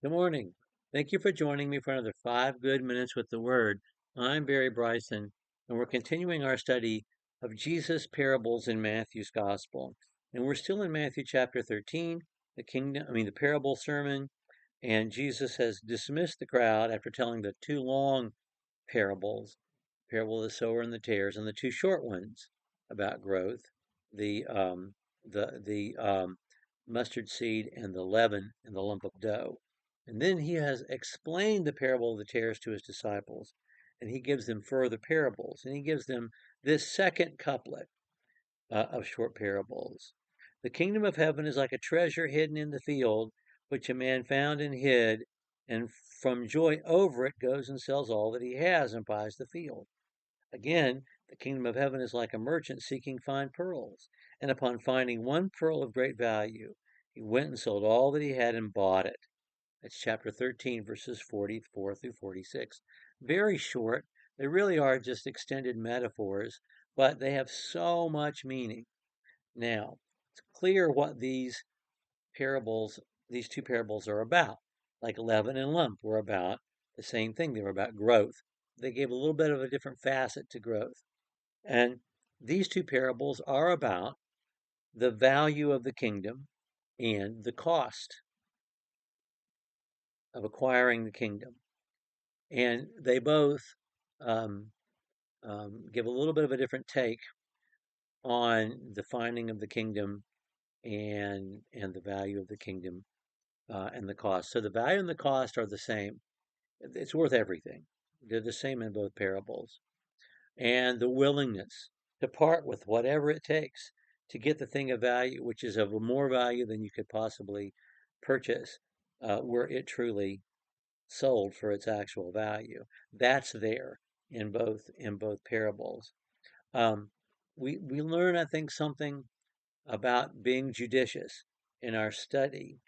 Good morning. Thank you for joining me for another 5 good minutes with the Word. I'm Barry Bryson, and we're continuing our study of Jesus' parables in Matthew's Gospel. And we're still in Matthew chapter 13, the parable sermon, and Jesus has dismissed the crowd after telling the two long parables, parable of the sower and the tares, and the two short ones about growth, the um, the mustard seed and the leaven and the lump of dough. And then he has explained the parable of the tares to his disciples, and he gives them further parables, and he gives them this second couplet of short parables. The kingdom of heaven is like a treasure hidden in the field, which a man found and hid, and from joy over it goes and sells all that he has and buys the field. Again, the kingdom of heaven is like a merchant seeking fine pearls, and upon finding one pearl of great value, he went and sold all that he had and bought it. That's chapter 13, verses 44 through 46. Very short. They really are just extended metaphors, but they have so much meaning. Now, it's clear what parables, these two parables are about. Like leaven and lump were about the same thing. They were about growth. They gave a little bit of a different facet to growth. And these two parables are about the value of the kingdom and the cost of acquiring the kingdom. And they both um, give a little bit of a different take on the finding of the kingdom and the value of the kingdom and the cost. So the value and the cost are the same. It's worth everything. They're the same in both parables. And the willingness to part with whatever it takes to get the thing of value, which is of more value than you could possibly purchase, were it truly sold for its actual value. That's there in both parables. Um, we learn, I think, something about being judicious in our study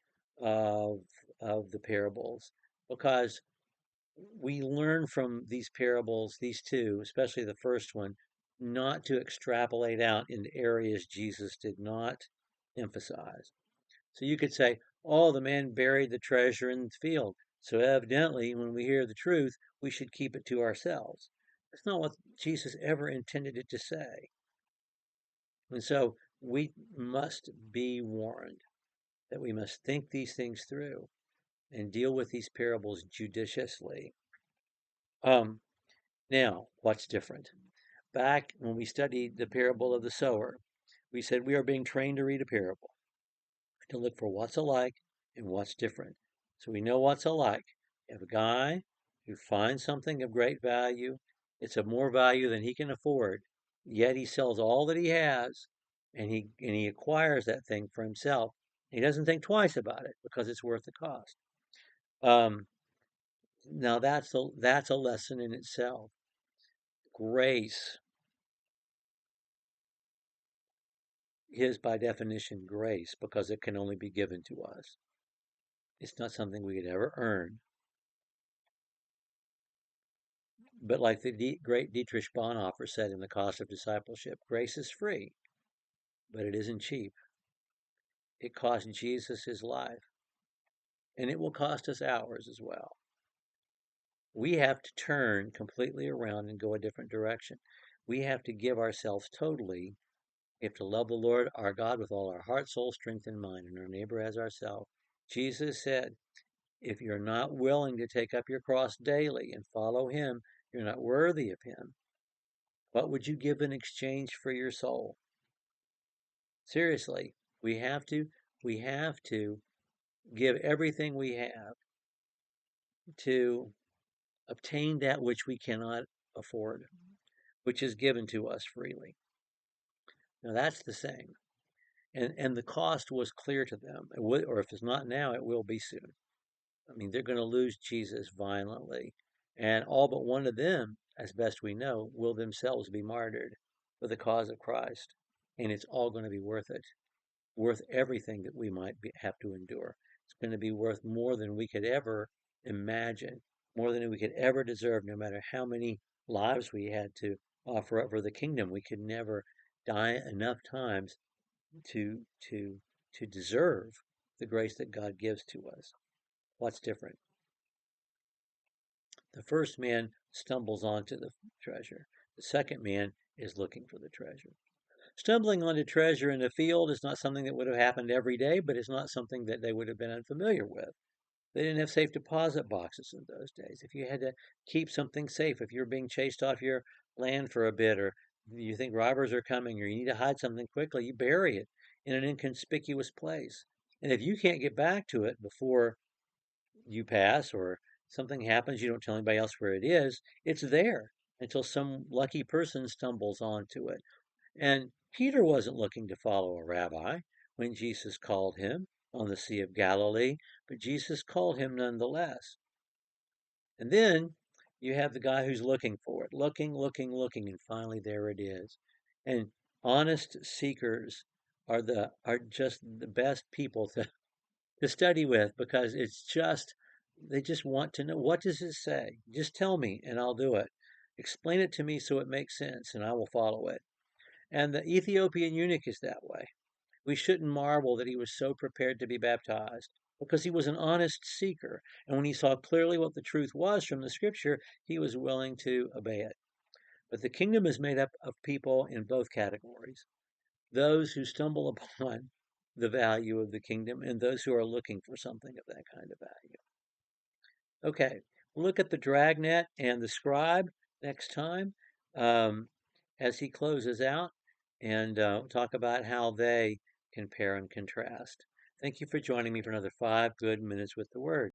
of of the parables, because we learn from these parables, these two, especially the first one, not to extrapolate out into areas Jesus did not emphasize. So you could say, oh, the man buried the treasure in the field. So evidently, when we hear the truth, we should keep it to ourselves. That's not what Jesus ever intended it to say. And so we must be warned that we must think these things through and deal with these parables judiciously. Um, Now, what's different? Back when we studied the parable of the sower, we said we are being trained to read a parable, to look for what's alike and what's different. So we know what's alike. You have a guy who finds something of great value, it's of more value than he can afford, yet he sells all that he has and he acquires that thing for himself. He doesn't think twice about it because it's worth the cost. Um, Now that's a lesson in itself. Grace is by definition grace because it can only be given to us. It's not something we could ever earn. But like the great Dietrich Bonhoeffer said in The Cost of Discipleship, grace is free, but it isn't cheap. It cost Jesus his life, and it will cost us ours as well. We have to turn completely around and go a different direction. We have to give ourselves totally. We have to love the Lord our God with all our heart, soul, strength, and mind, and our neighbor as ourselves. Jesus said, if you're not willing to take up your cross daily and follow him, you're not worthy of him. What would you give in exchange for your soul? Seriously, we have to give everything we have to obtain that which we cannot afford, which is given to us freely. Now that's the saying. And the cost was clear to them. It would, or if it's not now, it will be soon. I mean, they're going to lose Jesus violently. And all but one of them, as best we know, will themselves be martyred for the cause of Christ. And it's all going to be worth it, worth everything that we might have to endure. It's going to be worth more than we could ever imagine, more than we could ever deserve, no matter how many lives we had to offer up for the kingdom. We could never die enough times to to to deserve the grace that God gives to us. What's different? The first man stumbles onto the treasure. The second man is looking for the treasure. Stumbling onto treasure in a field is not something that would have happened every day, but it's not something that they would have been unfamiliar with. They didn't have safe deposit boxes in those days. If you had to keep something safe, if you're being chased off your land for a bit, or you think robbers are coming, or you need to hide something quickly, you bury it in an inconspicuous place. And if you can't get back to it before you pass or something happens, you don't tell anybody else where it is, it's there until some lucky person stumbles onto it. And Peter wasn't looking to follow a rabbi when Jesus called him on the Sea of Galilee, but Jesus called him nonetheless. And then you have the guy who's looking for it, looking, and finally there it is. And honest seekers are just the best people to study with, because they just want to know, what does it say? Just tell me and I'll do it. Explain it to me so it makes sense and I will follow it. And the Ethiopian eunuch is that way. We shouldn't marvel that he was so prepared to be baptized, because he was an honest seeker. And when he saw clearly what the truth was from the scripture, he was willing to obey it. But the kingdom is made up of people in both categories: those who stumble upon the value of the kingdom and those who are looking for something of that kind of value. Okay, we'll look at the dragnet and the scribe next time, um, as he closes out, and talk about how they compare and contrast. Thank you for joining me for another 5 good minutes with the Word.